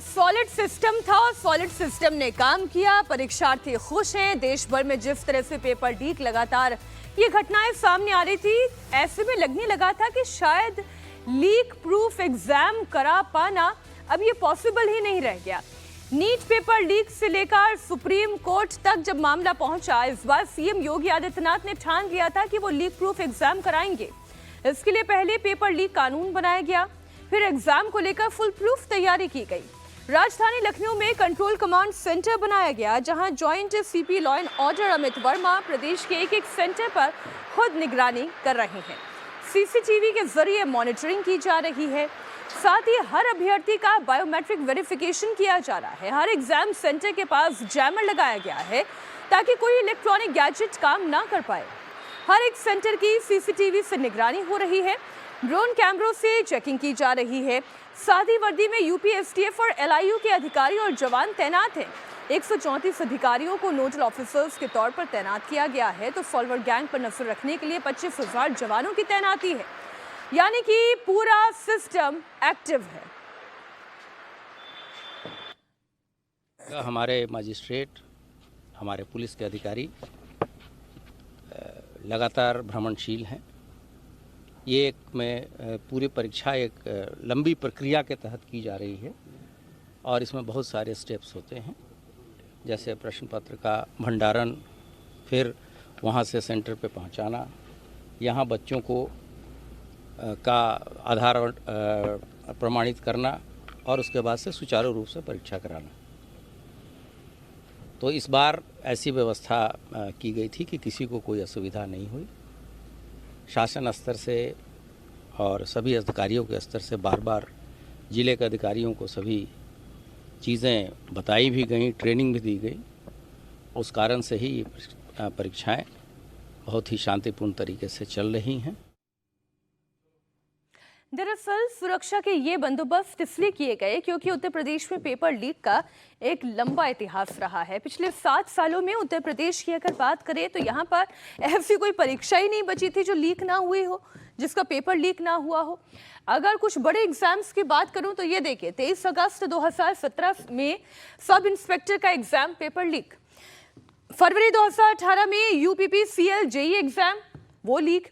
Solid system था और solid system ने काम किया। परीक्षार्थी खुश हैं। देश भर में जिस तरह से पेपर लीक लगातार ये घटनाएं सामने आ रही थी, ऐसे में लगने लगा था कि शायद लीक प्रूफ एग्जाम करा पाना अब ये पॉसिबल ही नहीं रह गया। नीट पेपर लीक से लेकर सुप्रीम कोर्ट तक जब मामला पहुंचा, इस बार सीएम योगी आदित्यनाथ ने ठान लिया था कि वो लीक प्रूफ एग्जाम कराएंगे। इसके लिए पहले पेपर लीक कानून बनाया गया, फिर एग्जाम को लेकर फुल प्रूफ तैयारी की गई। राजधानी लखनऊ में कंट्रोल कमांड सेंटर बनाया गया, जहां joint CP law and order Amit Verma प्रदेश के एक एक सेंटर पर खुद निगरानी कर रहे हैं। सीसीटीवी के जरिए मॉनिटरिंग की जा रही है। साथ ही हर अभ्यर्थी का बायोमेट्रिक वेरिफिकेशन किया जा रहा है। हर एग्जाम सेंटर के पास जैमर लगाया गया है ताकि कोई इलेक्ट्रॉनिक गैजेट काम ना कर पाए। हर एक सेंटर की सीसीटीवी से निगरानी हो रही है। ड्रोन कैमरों से चेकिंग की जा रही है। सादी वर्दी में यूपी एसटीएफ और एलआईयू के अधिकारी और जवान तैनात हैं। 134 अधिकारियों को नोडल ऑफिसर्स के तौर पर तैनात किया गया है, तो सॉल्वर गैंग पर नजर रखने के लिए 25,000 जवानों की तैनाती है, यानी कि पूरा सिस्टम एक्टिव है। हमारे मजिस्ट्रेट, हमारे पुलिस के अधिकारी लगातार भ्रमणशील हैं। ये एक पूरी परीक्षा एक लंबी प्रक्रिया के तहत की जा रही है और इसमें बहुत सारे स्टेप्स होते हैं, जैसे प्रश्न पत्र का भंडारण, फिर वहाँ से सेंटर पे पहुँचाना, यहाँ बच्चों को का आधार प्रमाणित करना और उसके बाद से सुचारू रूप से परीक्षा कराना। तो इस बार ऐसी व्यवस्था की गई थी कि किसी को कोई असुविधा नहीं हुई। शासन स्तर से और सभी अधिकारियों के स्तर से बार बार जिले के अधिकारियों को सभी चीज़ें बताई भी गई, ट्रेनिंग भी दी गई। उस कारण से ही परीक्षाएं बहुत ही शांतिपूर्ण तरीके से चल रही हैं। दरअसल सुरक्षा के ये बंदोबस्त इसलिए किए गए क्योंकि उत्तर प्रदेश में पेपर लीक का एक लंबा इतिहास रहा है। पिछले 7 सालों में उत्तर प्रदेश की अगर बात करें तो यहाँ पर ऐसी कोई परीक्षा ही नहीं बची थी जो लीक ना हुई हो, जिसका पेपर लीक ना हुआ हो। अगर कुछ बड़े एग्जाम्स की बात करूं तो ये देखिए, 23 अगस्त 2017 में सब इंस्पेक्टर का एग्जाम पेपर लीक, फरवरी 2018 में यूपीपीसीएल जेईई एग्जाम वो लीक,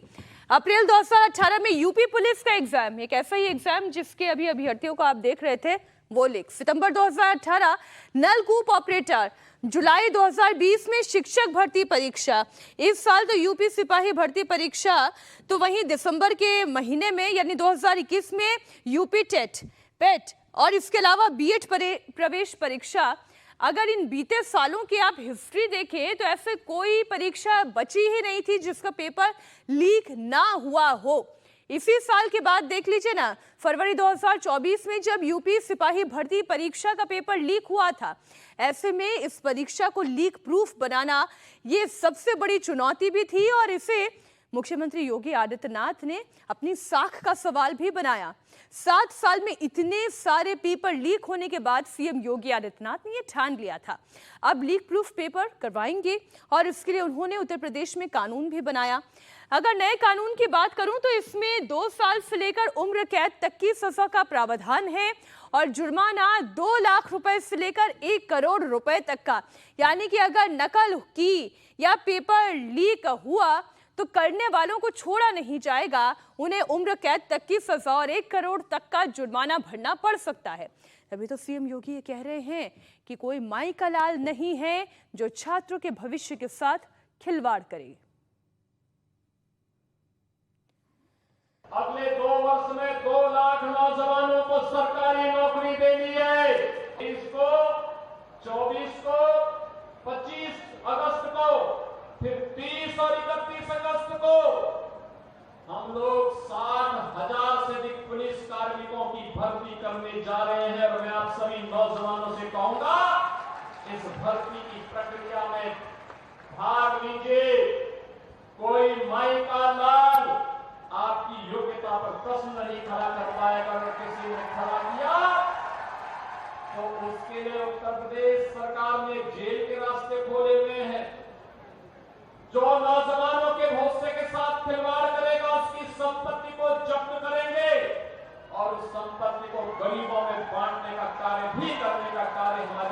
अप्रैल 2018 में यूपी पुलिस का एग्जाम, एक ऐसा ही एग्जाम जिसके अभी अभ्यर्थियों को आप देख रहे थे, वो लीक, सितंबर 2018 नलकूप ऑपरेटर, जुलाई 2020 में शिक्षक भर्ती परीक्षा, इस साल तो यूपी सिपाही भर्ती परीक्षा, तो वहीं दिसंबर के महीने में यानी 2021 में यूपी टेट, पेट और इसके अलावा बीएड प्रवेश परीक्षा। अगर इन बीते सालों की आप हिस्ट्री देखें तो ऐसे कोई परीक्षा बची ही नहीं थी जिसका पेपर लीक ना हुआ हो। इसी साल की बात देख लीजिए ना, फरवरी 2024 में जब यूपी सिपाही भर्ती परीक्षा का पेपर लीक हुआ था। ऐसे में इस परीक्षा को लीक प्रूफ बनाना ये सबसे बड़ी चुनौती भी थी और इसे मुख्यमंत्री योगी आदित्यनाथ ने अपनी साख का सवाल भी बनाया। 7 साल में इतने सारे पेपर लीक होने के बाद सीएम योगी आदित्यनाथ ने ये ठान लिया था, अब लीक प्रूफ पेपर करवाएंगे और इसके लिए उन्होंने उत्तर प्रदेश में कानून भी बनाया। अगर नए कानून की बात करूं तो इसमें 2 साल से लेकर उम्र कैद तक की सजा का प्रावधान है और जुर्माना 2 लाख रुपए से लेकर 1 करोड़ रुपए तक का, यानी कि अगर नकल की या पेपर लीक हुआ तो करने वालों को छोड़ा नहीं जाएगा, उन्हें उम्र कैद तक की सजा और 1 करोड़ तक का जुर्माना भरना पड़ सकता है। तभी तो सीएम योगी ये कह रहे हैं कि कोई माई का लाल नहीं है जो छात्रों के भविष्य के साथ खिलवाड़ करे। अगले 2 वर्ष में 2 लाख नौजवानों को सरकारी नौकरी देनी है। इसको 24 को, 25 अगस्त को, फिर 30 और 31 अगस्त को हम लोग 60,000 से अधिक पुलिस कार्मिकों की भर्ती करने जा रहे हैं और मैं आप सभी नौजवानों से कहूंगा, इस भर्ती की प्रक्रिया में भाग लीजिए। कोई माई का लाल आपकी योग्यता पर प्रश्न नहीं खड़ा कर पाएगा। अगर किसी ने खड़ा किया तो उसके लिए उत्तर प्रदेश सरकार ने जेल के रास्ते खोले हुए हैं। जो नौजवानों के भविष्य के साथ खिलवाड़ करेगा उसकी संपत्ति को जब्त करेंगे और उस संपत्ति को गरीबों में बांटने का कार्य भी करने का कार्य हमारे